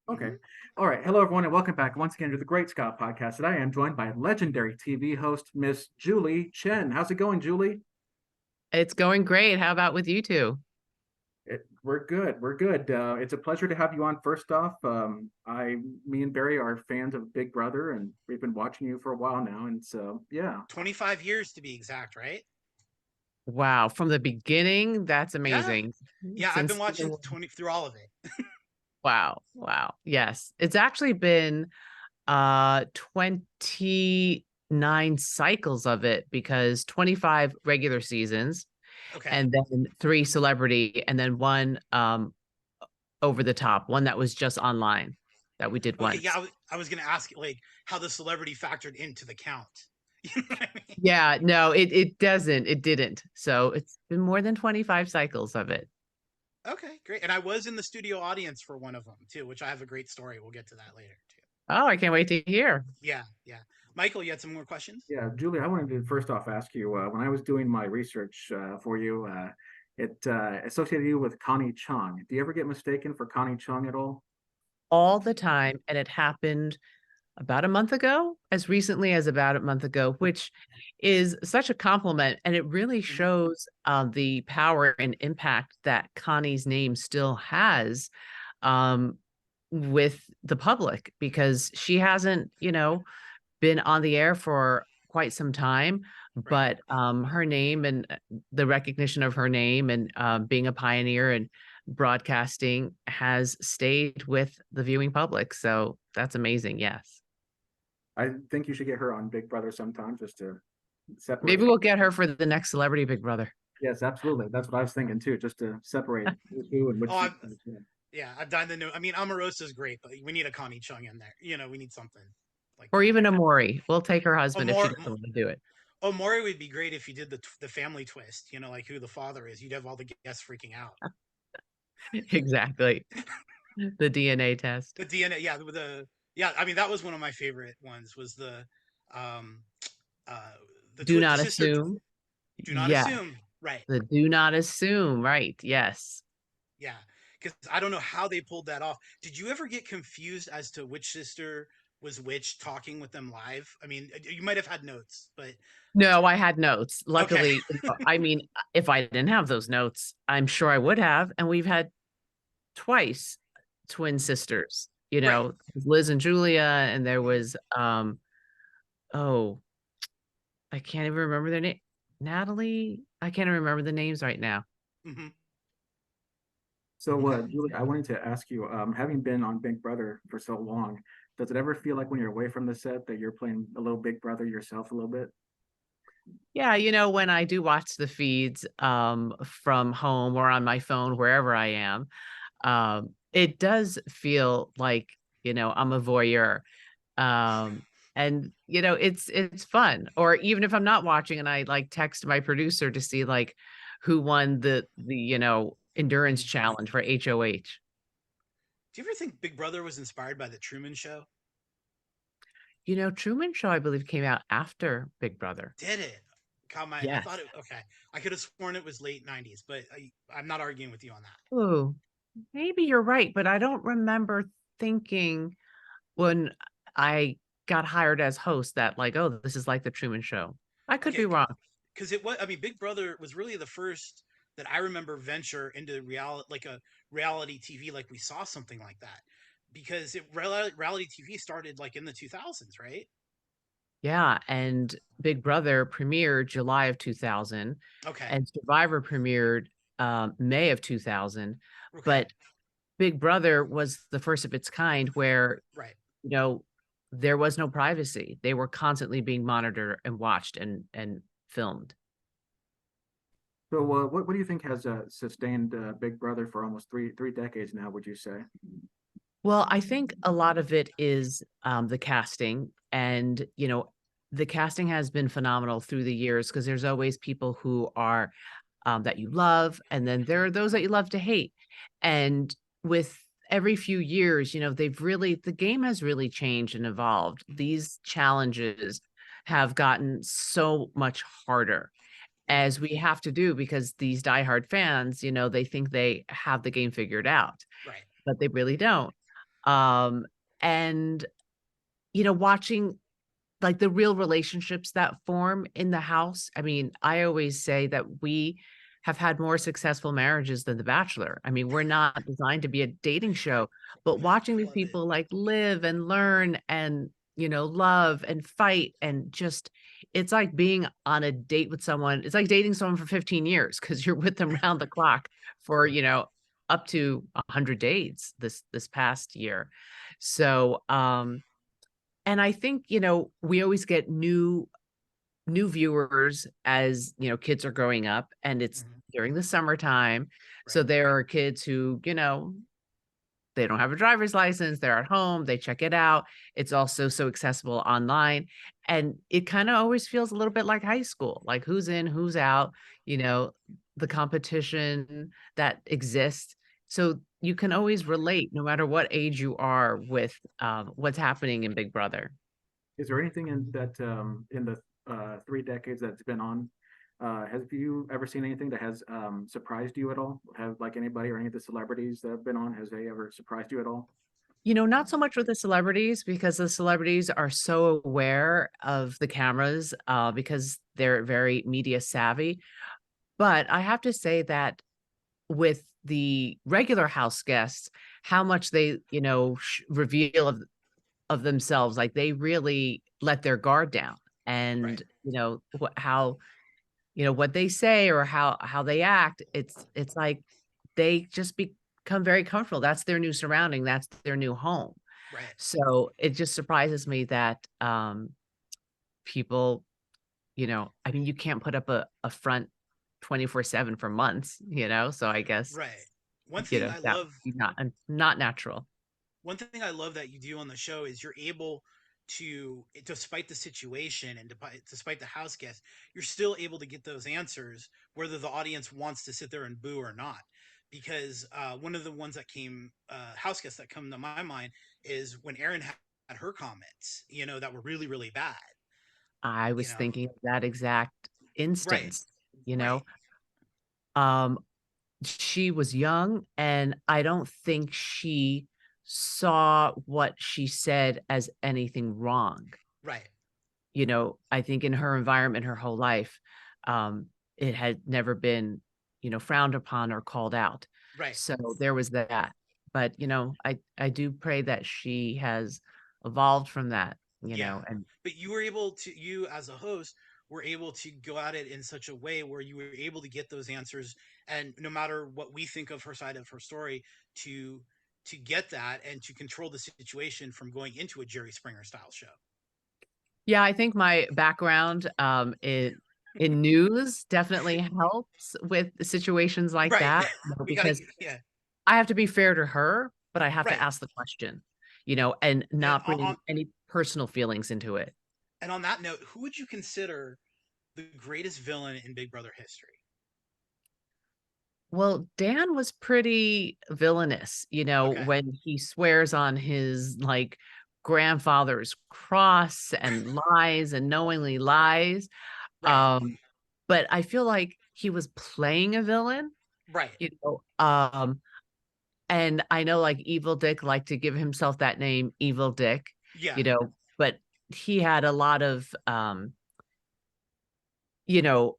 Okay. hmm All right. Hello, everyone, and welcome back once again to the Great Scott Podcast. And I am joined by legendary TV host, Miss Julie Chen. How's it going, Julie? It's going great. How about with you two? We're good. We're good. It's a pleasure to have you on. First off, me and Barry are fans of Big Brother, and we've been watching you for a while now. And so, yeah, 25 years to be exact, right? Wow, from the beginning, that's Yeah. amazing. Yeah, I've been Since watching 20 through all of it. wow, wow. Yes. It's actually been 29 cycles of it because 25 regular seasons Okay. and then 3 celebrity and then one over the top, one that was just online that we did Okay, yeah, once. I was going to ask like how the celebrity factored into the count. You know what I mean? Yeah, no, it doesn't. It didn't. So it's been more than 25 cycles of it. Okay, great. And I was in the studio audience for one of them too, which I have a great story. We'll get to that later too. Oh, I can't wait to hear. Yeah, yeah. Michael, you had some more questions? yeah, Julie. I wanted to first off ask you when I was doing my research for you, it associated you with Connie Chung. Do you ever get mistaken for Connie Chung at all? All the time. And it happened about a month ago, as recently as about a month ago, which is such a compliment. And it really hmm shows the power and impact that Connie's name still has um, with the public because she hasn't, been on the air for quite some time. Right. But her name and the recognition of her name and being a pioneer and broadcasting has stayed with the viewing public. So that's amazing. Yes. I think you should get her on Big Brother sometime just to separate. Maybe we'll get her for the next Celebrity Big Brother. Yes, absolutely. That's what I was thinking too, just to separate who and Oh, which. yeah, I've done the new. I mean, Omarosa's great, but we need a Connie Chung in there. We need something like Or that. even Amori. We'll take her Oh, husband if she more. doesn't want to do it. Oh, Maury would be great if you did the family twist. Like who the father is. You'd have all the guests freaking out. Exactly. The DNA test. The DNA, yeah, yeah. I mean, that was one of my favorite ones. Was um uh Do the not sister. assume. Do not Yeah. assume. Right. The do not assume. Right. Yes. Yeah. Because I don't know how they pulled that off. Did you ever get confused as to which sister was which talking with them live? I mean, you might have had notes, but No, I had notes. okay. Luckily, I mean, if I didn't have those notes, I'm sure I would have. And we've had twice twin sisters, Right. Liz and Julia, and there was oh, I can't even remember their name. Natalie. I can't even remember the names right now. hmm So, Okay. Julie, I wanted to ask you, having been on Big Brother for so long, does it ever feel like when you're away from the set that you're playing a little Big Brother yourself a little bit? Yeah, when I do watch the feeds from home or on my phone, wherever I am, it does feel like, I'm a voyeur. Um, and it's fun. Or even if I'm not watching and I like text my producer to see like who won the endurance hmm challenge for HOH. Do you ever think Big Brother was inspired by the Truman Show? Truman Show, I believe, came out after Big Brother. Did it? God, I thought Yes. it. Okay, I could have sworn it was late '90s, but I'm not arguing with you on that. Oh, maybe you're right, but I don't remember thinking when I got hired as host that like, oh, this is like the Truman Show. I could be Okay, wrong. because it was. I mean, Big Brother was really the first that I remember venture into reality, like a reality TV, like we saw something like that. Because reality TV started like in the 2000s, right? Yeah, and Big Brother premiered July of 2000 Okay, and Survivor premiered May of 2000, okay, but Big Brother was the first of its kind where, right. you know, there was no privacy. They were constantly being monitored and watched and filmed. So, what do you think has sustained Big Brother for almost three decades now? Would you say? Well, I think a lot of it is the casting, and the casting has been phenomenal through the years because there's always people who are that you love, and then there are those that you love to hate. And with every few years, the game has really changed and evolved. These challenges have gotten so much harder hmm as we have to do because these diehard fans, they think they have the game figured out, Right. but they really don't. Um, and watching like the real relationships that form in the house. I mean, I always say that we have had more successful marriages than The Bachelor. I mean, we're not designed to be a dating show, but watching these Love it. people like live and learn and, love and fight and just, it's like being on a date with someone. It's like dating someone for 15 years because you're with them round the clock for, up to 100 dates this past year. So, and I think, we always get new viewers as, kids are growing up and it's Mhm. during the summertime. So Right. there are kids who, they don't have a driver's license, they're at home, they check it out. It's also so accessible online. And it kind of always feels a little bit like high school, like who's in, who's out, you know, the competition that exists. So you can always relate no matter what age you are with what's happening in Big Brother. Is there anything in that in the 3 decades that it's been on? Have you ever seen anything that has surprised you at all? Have like anybody or any of the celebrities that have been on, has they ever surprised you at all? Not so much with the celebrities because the celebrities are so aware of the cameras, because they're very media savvy. But I have to say that with the regular house guests, how much they, reveal of themselves, like they really let their guard down, Right. and how what they say or how they act. It's like they just become very comfortable. That's their new surrounding. That's their new home. Right. So it just surprises me that people, I mean, you can't put up a front 24/7 for months, so I guess, Right. One thing I that love would be not natural. One thing I love that you do on the show is you're able to, despite the situation and despite the house guest, you're still able to get those answers, whether the audience wants to sit there and boo or not. Because one of the ones that came, house guests that come to my mind is when Erin had her comments, that were really, really bad. I You was know, thinking of that exact right, instance, right, um, she was young, and I don't think she saw what she said as anything wrong. right, I think in her environment her whole life, it had never been, frowned upon or called out. right. So there was that. But, I do pray that she has evolved from that, Yeah. and But you were able to, you as a host were able to go at it in such a way where you were able to get those answers, and no matter what we think of her side of her story, to get that and to control the situation from going into a Jerry Springer style show. yeah, I think my background, in news definitely helps with situations like Right. that, We got to, because yeah. I have to be fair to her, but I have to Right. ask the question, and And not bring any personal feelings into it. on that note, who would you consider the greatest villain in Big Brother history? Well, Dan was pretty villainous, Okay. when he swears on his, like, grandfather's cross and lies and knowingly lies. Right. Um, but I feel like he was playing a villain, Right. you know, um, and I know, like, Evil Dick liked to give himself that name, Evil Dick, Yeah. but he had you know,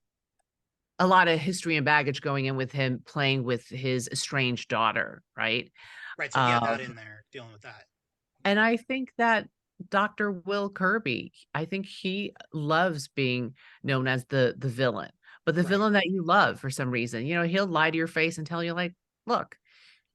a lot of history and baggage going in with him playing with his estranged daughter, right? Right. So he had that Um, in there dealing with that. and I think that Dr. Will Kirby, I think he loves being known as the villain, but the Right. villain that you love for some reason. He'll lie to your face and tell you, like, look,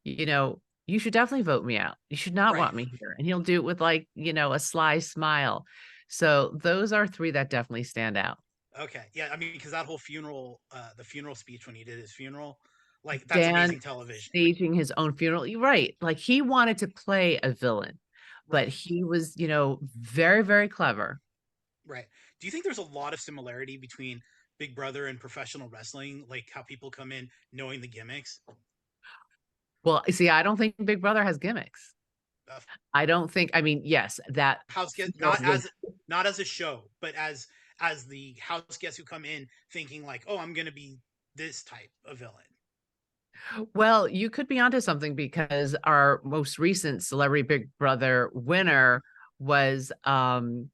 you should definitely vote me out. You should not Right. want me here. And he'll do it with, like, a sly smile. So those are three that definitely stand out. Okay. Yeah, I mean, because that whole funeral, the funeral speech when he did his funeral, like that's Dan amazing television. staging his own funeral. You're right. Like, he wanted to play a villain, but Right. he was, very, very clever. Right. Do you think there's a lot of similarity between Big Brother and professional wrestling, like how people come in knowing the gimmicks? Well, see, I don't think Big Brother has gimmicks. Uh, I don't think, I mean, yes, that house guest, funeral was, not as a show, but as the house guests who come in thinking like, oh, I'm gonna be this type of villain. Well, you could be onto something because our most recent Celebrity Big Brother winner was oh,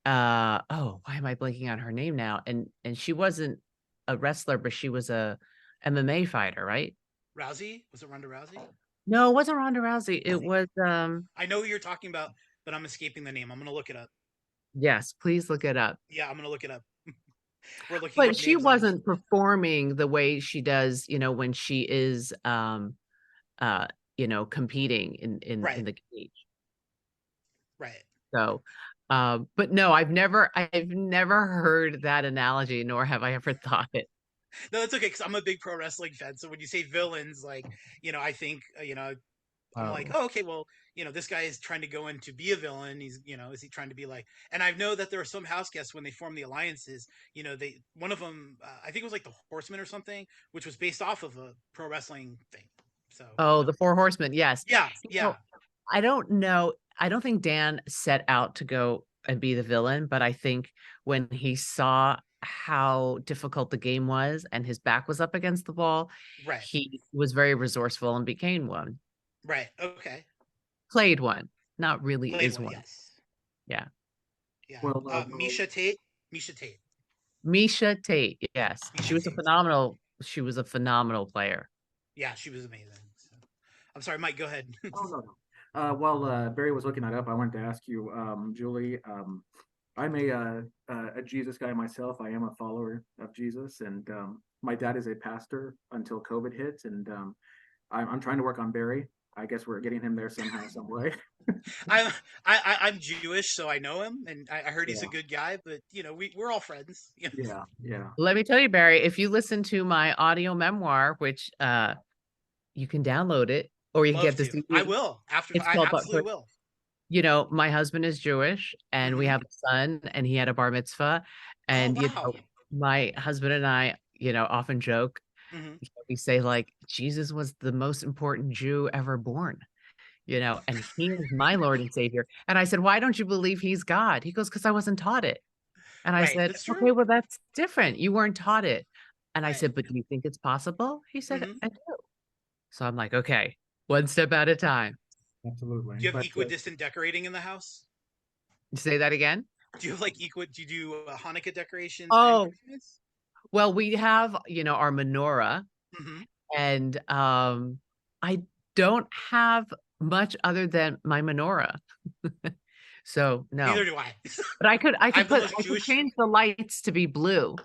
why am I blanking on her name now? And she wasn't a wrestler, but she was a MMA fighter, right? Rousey? Was it Ronda Rousey? No, it wasn't Ronda Rousey. It was I know who you're talking about, but I'm escaping the name. I'm gonna look it up. yes, please look it up. Yeah, I'm gonna look it up. We're looking But up she names on this. wasn't performing the way she does, when she is uh competing in Right, the cage. right. So but no, I've never heard that analogy, nor have I ever thought it. No, it's okay because I'm a big pro wrestling fan. So when you say villains, like I think I'm like, Oh. oh, okay, well, this guy is trying to go in to be a villain. He's, is he trying to be like? And I know that there are some house guests when they form the alliances. They one of them, I think it was like the Horsemen or something, which was based off of a pro wrestling thing. So Oh, the Four Horsemen, yes. yeah, You yeah, know, I don't know. I don't think Dan set out to go and be the villain, but I think when he saw how difficult the game was and his back was up against the wall, right, he was very resourceful and became one. right, okay, Played one, not really played is one, one. yes, Yeah. yeah. Well, Misha Tate, Misha Tate, Misha Tate, yes. Misha Tate. She was a phenomenal player. Yeah, she was amazing. So. I'm sorry, Mike. Go ahead. oh no, no. While Barry was looking that up, I wanted to ask you, Julie. I'm a Jesus guy myself. I am a follower of Jesus, and my dad is a pastor until COVID hit, and I'm trying to work on Barry. I guess we're getting him there somehow, some way. I'm I'm Jewish, so I know him, and I heard he's a Yeah, good guy. But we're all friends. yeah, yeah. Let me tell you, Barry, if you listen to my audio memoir, which you can download it or you can Love get the to. I CD. will. After It's I called absolutely will. my husband is Jewish and we Hmm. have a son and he had a bar mitzvah. Oh And, wow. my husband and I, often joke, Hmm. we say like Jesus was the most important Jew ever born, and he is my Lord and Savior. And I said, why don't you believe he's God? He goes, because I wasn't taught it. And I Right. said, That's okay, true. well, that's different. You weren't taught it. And I Right. said, but do you think it's possible? He said, Hmm. I do. So I'm like, okay, one step at a time. Absolutely. Do you have But equidistant decorating in the house? Say that again. Do you have like equi? Do you do Hanukkah decorations and Oh, Christmas? well, we have, our menorah, Hmm. and I don't have much other than my menorah. So Neither no. do I. But I have the most I could Jewish. change the lights to be blue Yeah,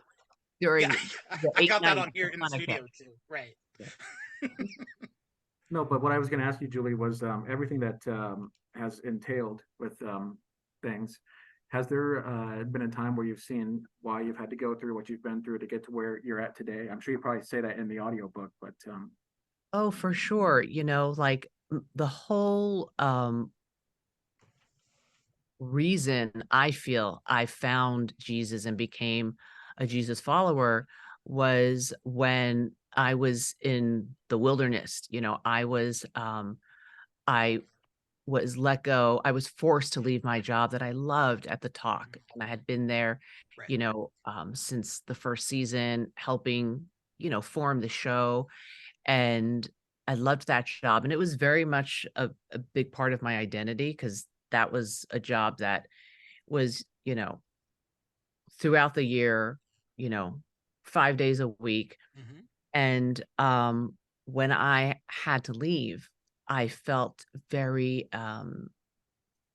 during the I eight got that nights on here of in the Hanukkah. studio too. Right. Yeah. no, but what I was going to ask you, Julie, was everything that has entailed with things. Has there been a time where you've seen why you've had to go through what you've been through to get to where you're at today? I'm sure you probably say that in the audiobook, but Oh, for sure. Like the whole reason I feel I found Jesus and became a Jesus follower was when I was in the wilderness. I was let go. I was forced to leave my job that I loved at the Talk, and I had been there, Right. since the first season, helping, form the show, and I loved that job, and it was very much a big part of my identity because that was a job that was, throughout the year, you know, 5 days a week. Hmm. And when I had to leave, I felt very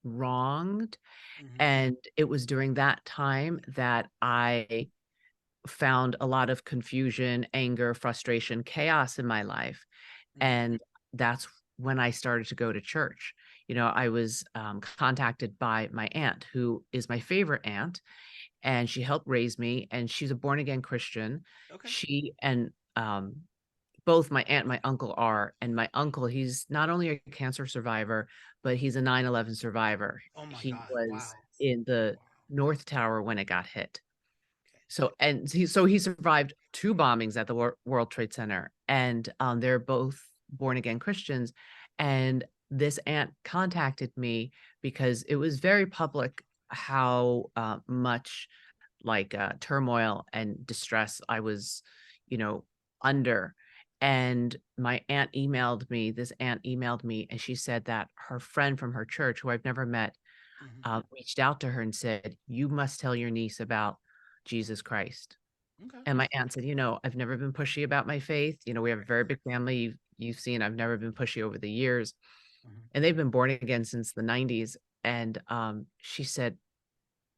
wronged. Hmm. And it was during that time that I found a lot of confusion, anger, frustration, chaos in my life. Hmm. And that's when I started to go to church. I was contacted by my aunt, who is my favorite aunt, and she helped raise me, and she's a born again Christian. Okay. She and both my aunt and my uncle are, and my uncle, he's not only a cancer survivor, but he's a 9/11 survivor. Oh my He God. was Wow. in the Wow. North Tower when it got hit. Okay. So he survived two bombings at the World Trade Center, and they're both born again Christians. And this aunt contacted me because it was very public how much like turmoil and distress I was, you know, under. And my aunt emailed me, this aunt emailed me, and she said that her friend from her church, who I've never met, Hmm. reached out to her and said, "You must tell your niece about Jesus Christ." Okay. And my aunt said, "I've never been pushy about my faith. We have a very big family. You've seen I've never been pushy over the years." Hmm. And they've been born again since the 90s. And she said,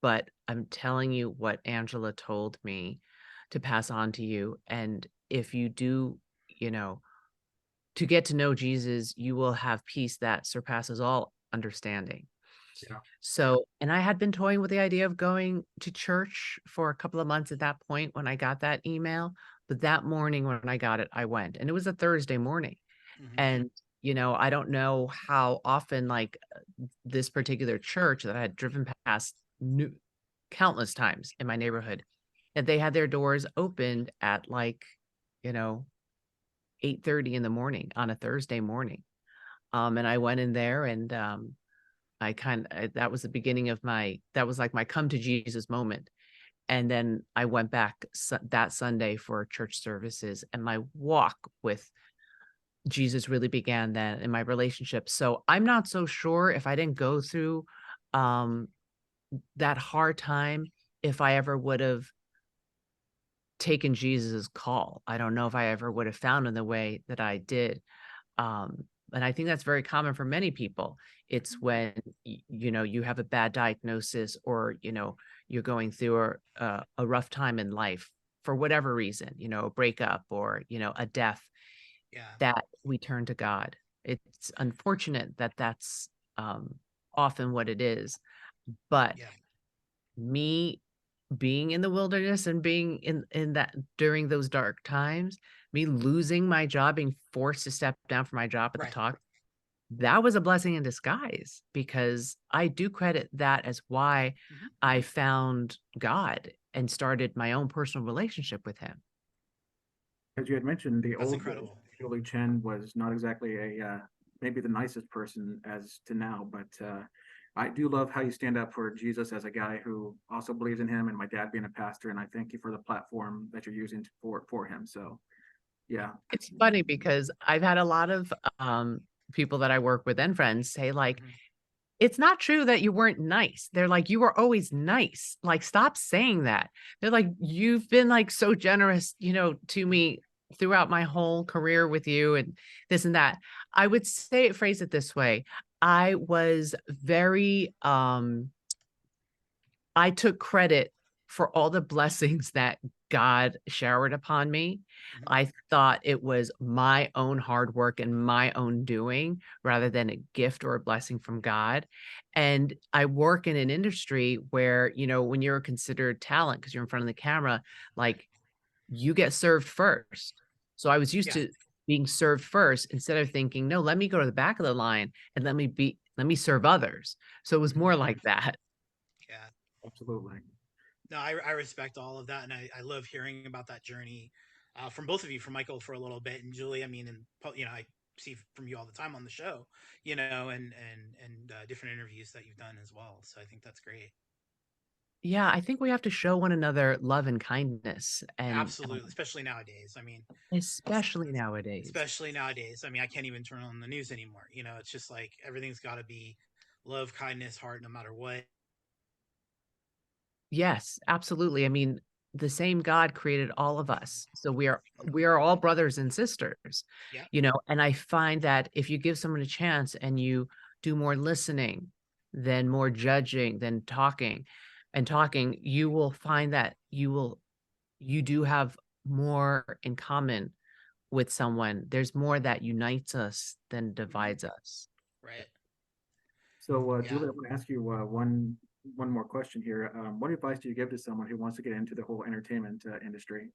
"But I'm telling you what Angela told me to pass on to you. And if you do, you know, to get to know Jesus, you will have peace that surpasses all understanding." Yeah. So, and I had been toying with the idea of going to church for a couple of months at that point when I got that email. But that morning when I got it, I went, and it was a Thursday morning. Hmm. And, I don't know how often, like, this particular church that I had driven past countless times in my neighborhood, that they had their doors opened at like, you know, 8:30 in the morning on a Thursday morning. And I went in there, and that was the beginning of that was like my come to Jesus moment. And then I went back that Sunday for church services, and my walk with Jesus really began then in my relationship. So I'm not so sure if I didn't go through um, that hard time, if I ever would have taken Jesus's call. I don't know if I ever would have found in the way that I did. And I think that's very common for many people. It's when you have a bad diagnosis, or you're going through a rough time in life for whatever reason, a breakup, or a death, Yeah. that we turn to God. It's unfortunate that that's often what it is, but Yeah. me being in the wilderness and being in that during those dark times, me losing my job, being forced to step down from my job at the Right. talk, that was a blessing in disguise, because I do credit that as why Hmm. I found God and started my own personal relationship with him. As you had mentioned, the That's old incredible. Julie Chen was not exactly maybe the nicest person as to now, but I do love how you stand up for Jesus as a guy who also believes in him, and my dad being a pastor, and I thank you for the platform that you're using for him. So yeah, It's funny because I've had a lot of people that I work with and friends say, like, Hmm. it's not true that you weren't nice. They're like, "You were always nice. Like, stop saying that." They're like, "You've been, like, so generous, to me throughout my whole career with you and this and that." I would phrase it this way. I was very, I took credit for all the blessings that God showered upon me. Hmm. I thought it was my own hard work and my own doing, rather than a gift or a blessing from God. And I work in an industry where, when you're considered talent because you're in front of the camera, Right. like, you get served first. So I was used Yeah. to being served first, instead of thinking, "No, let me go to the back of the line and let me serve others." So it was Hmm. more like that. Yeah. absolutely. No, I respect all of that, and I love hearing about that journey from both of you, from Michael for a little bit, and Julie. I mean, and I see from you all the time on the show, and different interviews that you've done as well. So I think that's great. Yeah, I think we have to show one another love and kindness, and Absolutely, especially nowadays. I mean, it's especially nowadays. especially nowadays. I mean, I can't even turn on the news anymore. It's just like everything's got to be love, kindness, heart, no matter what. Yes, absolutely. I mean, the same God created all of us. So we are all brothers and sisters, Yeah. and I find that if you give someone a chance and you do more listening than more judging than talking, you will find that you do have more in common with someone. There's more that unites us than Hmm. divides us. Right. So Yeah. Julie, I want to ask you one more question here. What advice do you give to someone who wants to get into the whole entertainment industry?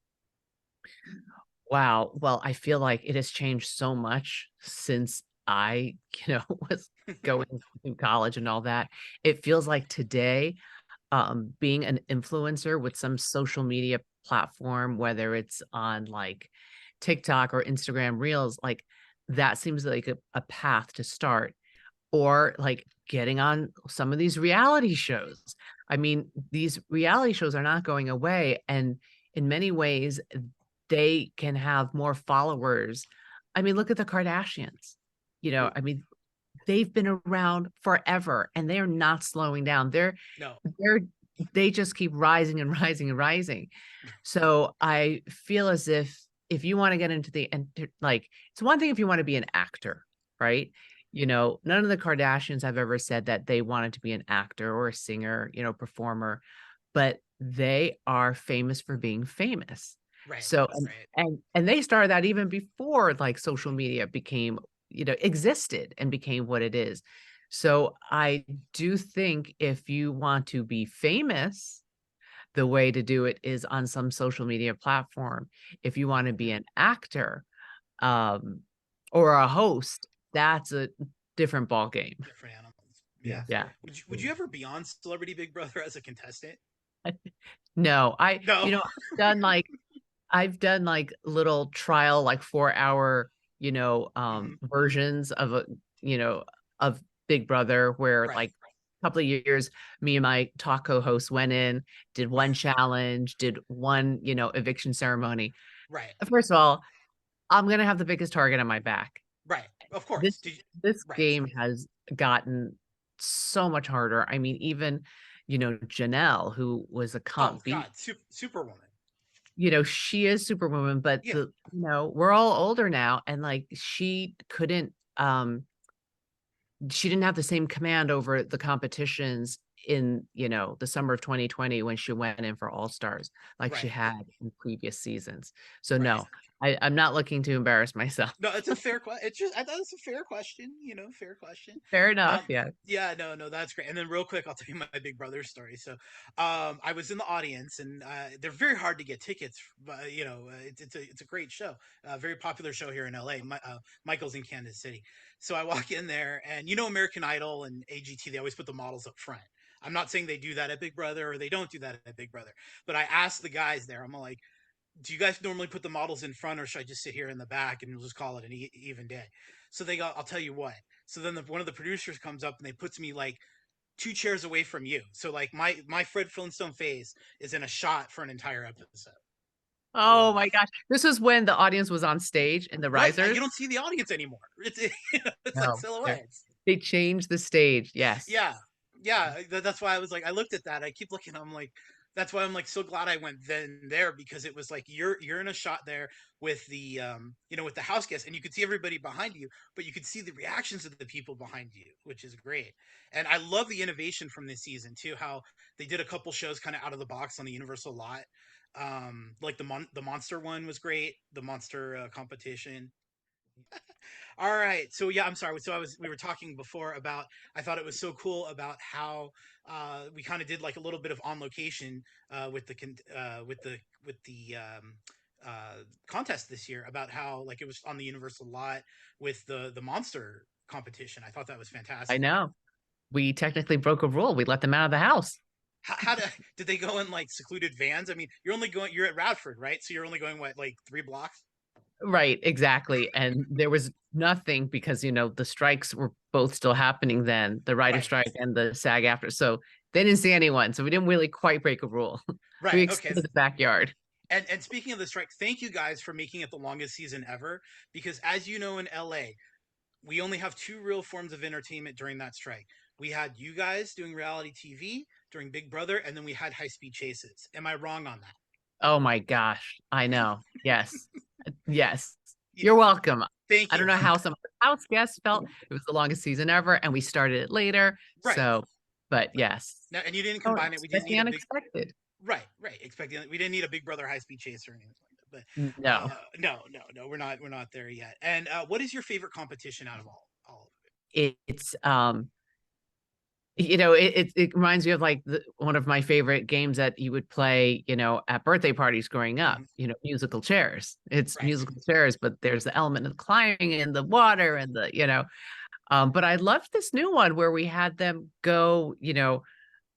Wow. Well, I feel like it has changed so much since I, was going through college and all that. It feels like today, being an influencer with some social media platform, whether it's on like TikTok or Instagram Reels, like, that seems like a path to start, or like getting on some of these reality shows. I mean, these reality shows are not going away. And in many ways, they can have more followers. I mean, look at the Kardashians. True. I mean, they've been around forever and they're not slowing down. No. They're they just keep rising and rising and rising. So I feel as if you want to get into like, it's one thing if you want to be an actor, right? None of the Kardashians have ever said that they wanted to be an actor or a singer, performer, but they are famous for being famous. Right. So Right. and they started that even before like social media became, existed and became what it is. So I do think if you want to be famous, the way to do it is on some social media platform. If you want to be an actor, um, or a host, that's a different ball game. Different animals. Yeah. Yes. Yeah. Would you ever be on Celebrity Big Brother as a contestant? No, No. done like I've done like little trial, like 4 hour, Mhm. versions of you know, of Big Brother where Right. like a couple of years, me and my talk co-host went in, did one challenge, did one, eviction ceremony. Right. First of all, I'm gonna have the biggest target on my back. Right. Of This course. this Right. game has gotten so much harder. I mean, even, Janelle, who was a Oh comp beat, God, Superwoman. she is Superwoman, but Yeah. we're all older now, and like she didn't have the same command over the competitions in, the summer of 2020 when she went in for All Stars like she Right. had in previous seasons. So Right. no, I'm not looking to embarrass myself. No, it's a fair question. It's just I thought it's a fair question. Fair question. Fair enough. Um, Yeah. yeah, no, that's great. And then real quick, I'll tell you my Big Brother story. So, I was in the audience, and they're very hard to get tickets. But it's a great show, very popular show here in LA. Michael's in Kansas City. So I walk in there, and American Idol and AGT, they always put the models up front. I'm not saying they do that at Big Brother or they don't do that at Big Brother, but I asked the guys there. I'm like, do you guys normally put the models in front, or should I just sit here in the back and we'll just call it an even day? So they go, I'll tell you what. So then one of the producers comes up and they puts me like 2 chairs away from you. So like my Fred Flintstone face is in a shot for an entire episode. I love Oh it. my gosh. This was when the audience was on stage in the Right, risers. you don't see the audience anymore. It's like No, silhouettes. they changed the stage. Yes. Yeah, yeah. That's why I was like, I looked at that. I keep looking. I'm like, that's why I'm like so glad I went then there, because it was like you're in a shot there with the with the house guests, and you could see everybody behind you, but you could see the reactions of the people behind you, which is great. And I love the innovation from this season too. How they did a couple shows kind of out of the box on the Universal lot. Like the monster one was great. The monster competition. All right. So yeah, I'm sorry. So we were talking before about, I thought it was so cool about how we kind of did like a little bit of on location with the contest this year, about how like it was on the Universal lot with the monster competition. I thought that was I fantastic. know. We technically broke a rule. We let them out of the house. How did they go in like secluded vans? I mean, you're at Radford, right? So you're only going what, like 3 blocks? Right, exactly. And there was nothing because, the strikes were both still happening then, the writer Right. strike and the SAG after. So they didn't see anyone. So we didn't really quite break a rule. We Right. Okay. extended the backyard. And speaking of the strike, thank you guys for making it the longest season ever. Because as you know, in LA, we only have two real forms of entertainment during that strike. We had you guys doing reality TV during Big Brother, and then we had high speed chases. Am I wrong on that? Oh my gosh. I know. Yes. Yes. Yeah, You're welcome. thank I you. don't know how some house guests felt. It was the longest season ever, and we started it later. Right. So, but Right. yes. Now, and you didn't Oh, combine it. We didn't expect the need a big. unexpected. Right. Right. Expecting we didn't need a Big Brother high speed chase or anything like that. But No. no, we're not there yet. And what is your favorite competition out of all of It's it reminds me of like one of my favorite games that you would play, at birthday parties growing it? up, musical chairs. It's Right. musical chairs, but there's the element of climbing in the water and but I loved this new one where we had them go,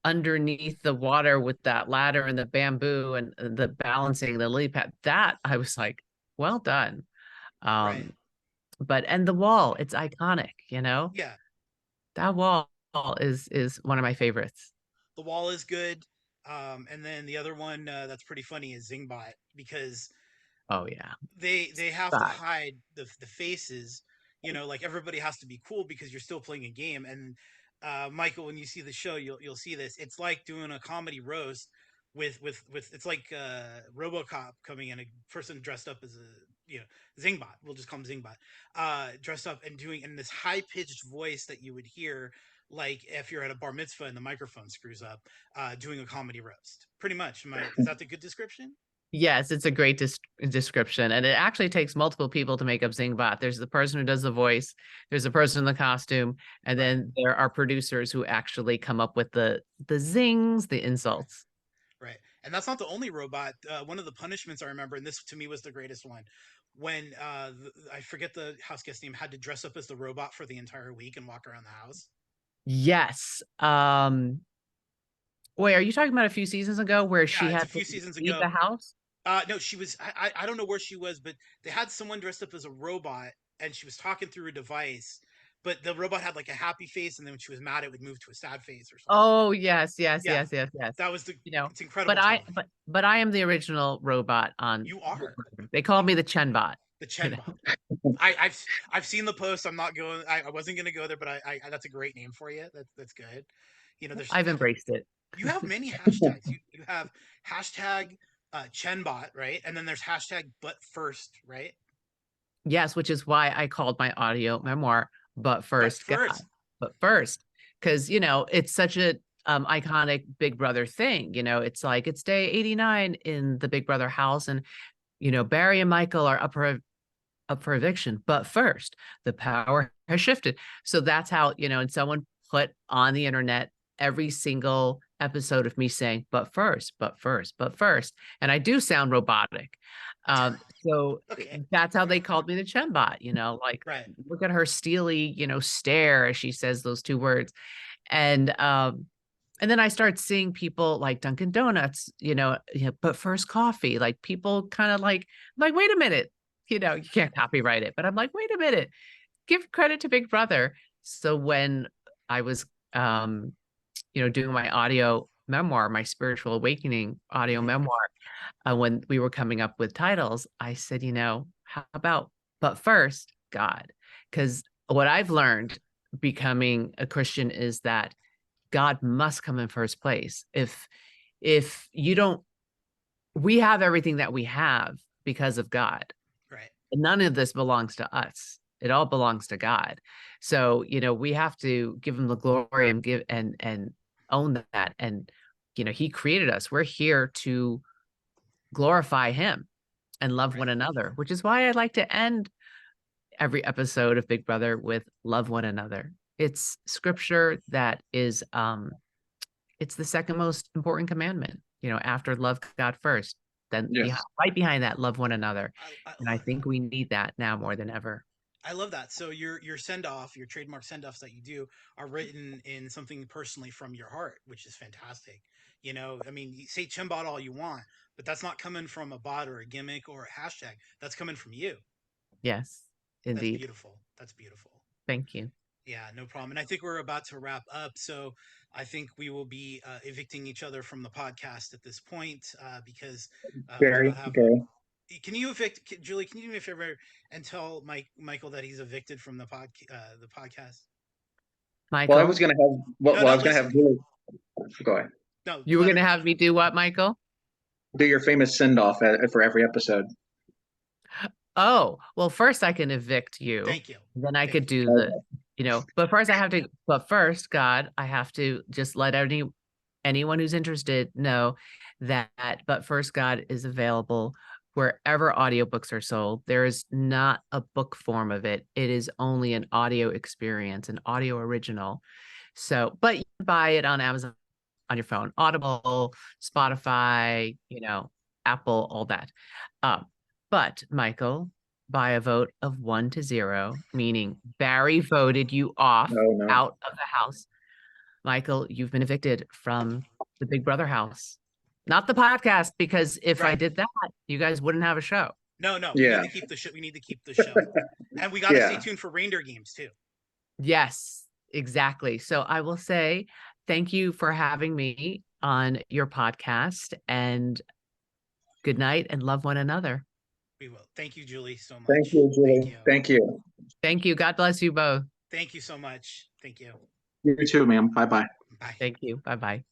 underneath the water with that ladder and the bamboo and the balancing, the lily pad. That I was like, well done. Right. Um, and the wall, it's iconic, Yeah. that wall is one of my favorites. The wall is good. And then the other one that's pretty funny is Zingbot, because Oh yeah. They have to God. hide the faces, like everybody has to be cool because you're still playing a game. And Michael, when you see the show, you'll see this. It's like doing a comedy roast with it's like RoboCop coming in, a person dressed up as a Zingbot. We'll just call him Zingbot. Dressed up and doing in this high pitched voice that you would hear like if you're at a bar mitzvah and the microphone screws up, doing a comedy roast. Pretty much. Is that the good description? Yes, it's a great description. And it actually takes multiple people to make up Zingbot. There's the person who does the voice, there's the person in the costume, and Right. then there are producers who actually come up with the zings, the insults. Right. And that's not the only robot. One of the punishments I remember, and this to me was the greatest one, when I forget the house guest name, had to dress up as the robot for the entire week and walk around the house. Yes. Wait, are you talking about a few seasons ago where she Yeah, it's a had to few seasons leave ago. the house? No, she was. I don't know where she was, but they had someone dressed up as a robot, and she was talking through a device. But the robot had like a happy face, and then when she was mad, it would move to a sad face or something. Oh, yes, yes, Yeah, yes, yes, yes. that was the. You know, It's but incredible I television. but I am the original robot on You are they call me the Chen bot. the You Chen bot. know, I've seen the post. I'm not going. I wasn't gonna go there, but I that's a great name for you. That's good. There's I've embraced it. you have many hashtags. You have hashtag Chenbot, right? And then there's hashtag but first, right? Yes, which is why I called my audio memoir, but But first, God, first, but first, because it's such a iconic Big Brother thing. It's like it's day 89 in the Big Brother house, and Barry and Michael are up for eviction. But first, the power has shifted. So that's how, and someone put on the internet every single episode of me saying, but first, but first, but first. And I do sound robotic. So okay, that's how they called me the Chembot, like right, look at her steely, stare as she says those two words. And then I start seeing people like Dunkin' Donuts, but first coffee, like people kind of like, wait a minute, you can't copyright it, but I'm like, wait a minute, give credit to Big Brother. So when I was, doing my audio memoir, my spiritual awakening audio mhm, memoir, when we were coming up with titles, I said, how about, but first, God, because what I've learned becoming a Christian is that God must come in first place. If you don't, we have everything that we have because of God. right, None of this belongs to us. It all belongs to God. So, we have to give him the glory and give and own that. And, he created us. We're here to glorify him and love right. one another, which is why I like to end every episode of Big Brother with love one another. It's scripture that is it's the second most important commandment, after love God first, then Yes. right behind that, love one another. I And I love that. think we need that now more than ever. I love that. So your send off, your trademark send offs that you do are written in something personally from your heart, which is fantastic. I mean, you say Chembot all you want, but that's not coming from a bot or a gimmick or a hashtag. That's coming from you. Yes, That's indeed. beautiful. That's beautiful. Thank you. Yeah, no problem. And I think we're about to wrap up. So I think we will be evicting each other from the podcast at this point because we do not Very, have a. very. Can you evict Julie? Can you do me a favor and tell Michael that he's evicted from the podcast? Well, I Michael, was gonna have. No, Well, I no. was gonna have Listen. Julie. Go ahead. No, you were let going her. to have me do what, Michael? Do your famous send off for every episode. Oh, well, first I can evict you. Thank you. Then I Thank could you. do but first, God, I have to just let anyone who's interested know that But First God is available wherever audiobooks are sold. There is not a book form of it. It is only an audio experience, an audio original. So, but you can buy it on Amazon on your phone, Audible, Spotify, Apple, all that. But Michael, by a vote of 1-0, meaning Barry voted you off No, no. out of the house, Michael, you've been evicted from the Big Brother house. Not the podcast, because if I Right. did that, you guys wouldn't have a show. No, no. We Yeah. need to keep the show. We need to keep the show, and we got to stay Yeah. tuned for reindeer games too. Yes, exactly. So I will say thank you for having me on your podcast, and good night and love one another. We will. Thank you, Julie, so much. Thank you, Julie. Thank you. Thank you. Thank you. God bless you both. Thank you so much. Thank you. You too, ma'am. Bye-bye. Bye. Thank you. Bye-bye.